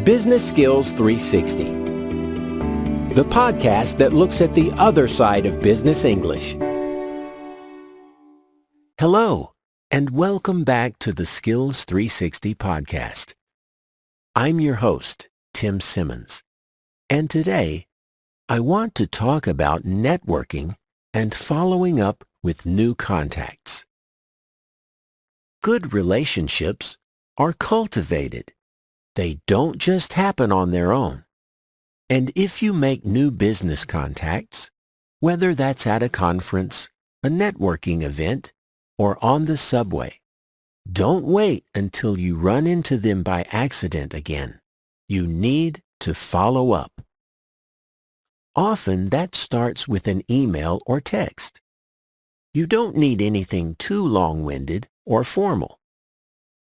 Business Skills 360, the podcast that looks at the other side of business English. Hello, and welcome back to the Skills 360 podcast. I'm your host, Tim Simmons, and today I want to talk about networking and following up with new contacts. Good relationships are cultivated. They don't just happen on their own. And if you make new business contacts, whether that's at a conference, a networking event, or on the subway, don't wait until you run into them by accident again. You need to follow up. Often that starts with an email or text. You don't need anything too long-winded or formal.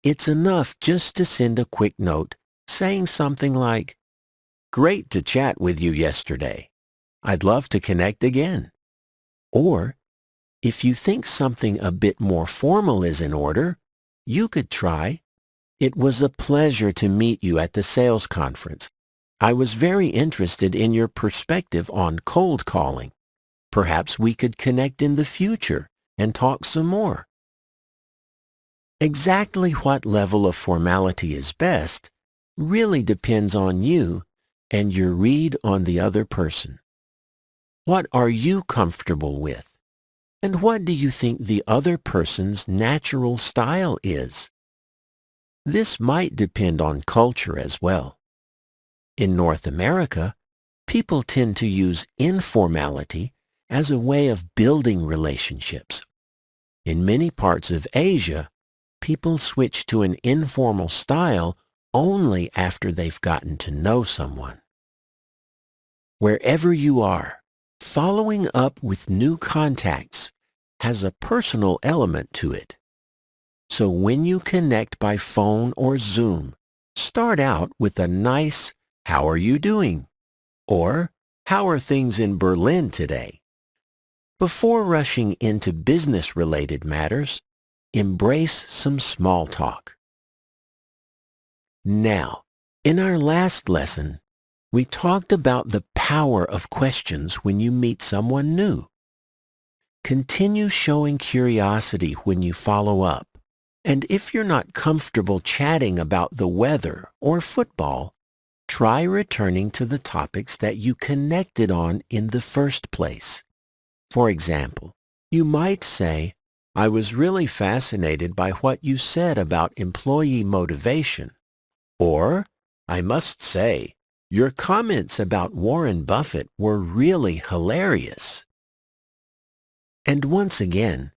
It's enough just to send a quick note saying something like, "Great to chat with you yesterday. I'd love to connect again." Or, if you think something a bit more formal is in order, you could try, "It was a pleasure to meet you at the sales conference. I was very interested in your perspective on cold calling. Perhaps we could connect in the future and talk some more." Exactly what level of formality is best really depends on you and your read on the other person. What are you comfortable with? And what do you think the other person's natural style is? This might depend on culture as well. In North America, people tend to use informality as a way of building relationships. In many parts of Asia, people switch to an informal style only after they've gotten to know someone. Wherever you are, following up with new contacts has a personal element to it. So when you connect by phone or Zoom, start out with a nice, "How are you doing?" or "How are things in Berlin today?" Before rushing into business-related matters, embrace some small talk. Now, in our last lesson, we talked about the power of questions when you meet someone new. Continue showing curiosity when you follow up, and if you're not comfortable chatting about the weather or football, try returning to the topics that you connected on in the first place. For example, you might say, "I was really fascinated by what you said about employee motivation." Or, "I must say, your comments about Warren Buffett were really hilarious." And once again,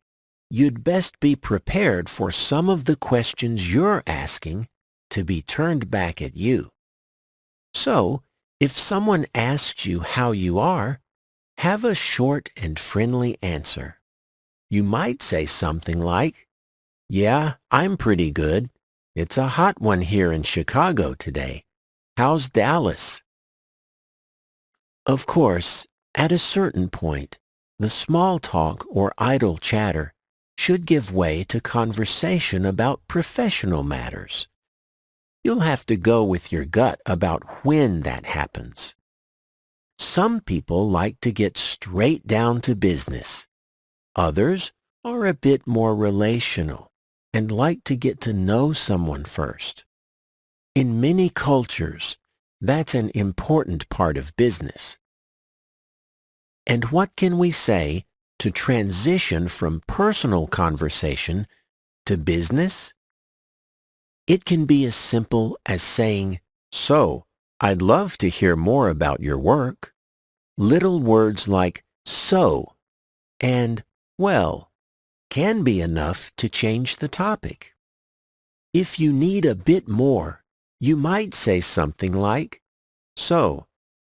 you'd best be prepared for some of the questions you're asking to be turned back at you. So, if someone asks you how you are, have a short and friendly answer. You might say something like, "Yeah, I'm pretty good. It's a hot one here in Chicago today. How's Dallas?" Of course, at a certain point, the small talk or idle chatter should give way to conversation about professional matters. You'll have to go with your gut about when that happens. Some people like to get straight down to business. Others are a bit more relational and like to get to know someone first. In many cultures, that's an important part of business. And what can we say to transition from personal conversation to business? It can be as simple as saying, "So, I'd love to hear more about your work." Little words like "so" and "well" can be enough to change the topic. If you need a bit more, you might say something like, "So,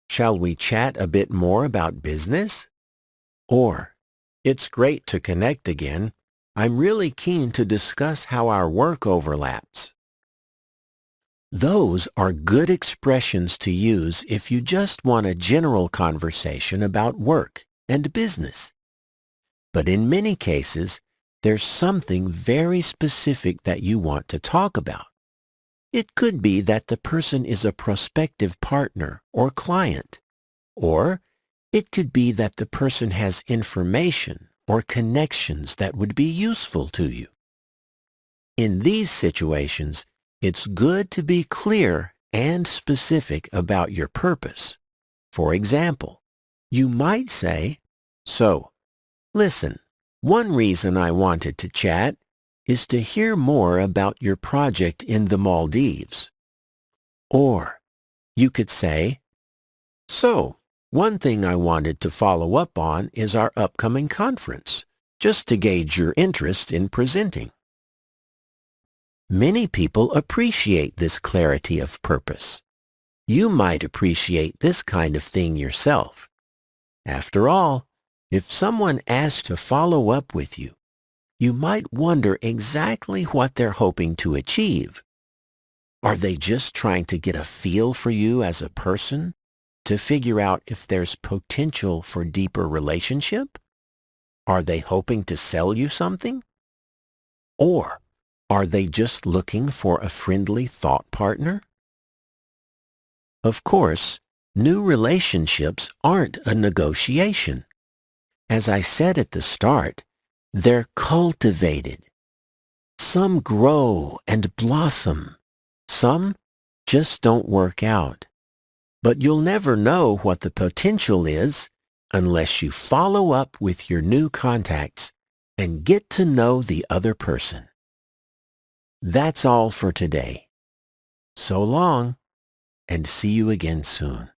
shall we chat a bit more about business?" Or, "It's great to connect again. I'm really keen to discuss how our work overlaps." Those are good expressions to use if you just want a general conversation about work and business. But in many cases, there's something very specific that you want to talk about. It could be that the person is a prospective partner or client, or it could be that the person has information or connections that would be useful to you. In these situations, it's good to be clear and specific about your purpose. For example, you might say, "So, listen, one reason I wanted to chat is to hear more about your project in the Maldives." Or you could say, "So, one thing I wanted to follow up on is our upcoming conference, just to gauge your interest in presenting." Many people appreciate this clarity of purpose. You might appreciate this kind of thing yourself. After all, if someone asks to follow up with you, you might wonder exactly what they're hoping to achieve. Are they just trying to get a feel for you as a person, to figure out if there's potential for deeper relationship? Are they hoping to sell you something? Or are they just looking for a friendly thought partner? Of course, new relationships aren't a negotiation. As I said at the start, they're cultivated. Some grow and blossom. Some just don't work out. But you'll never know what the potential is unless you follow up with your new contacts and get to know the other person. That's all for today. So long, and see you again soon.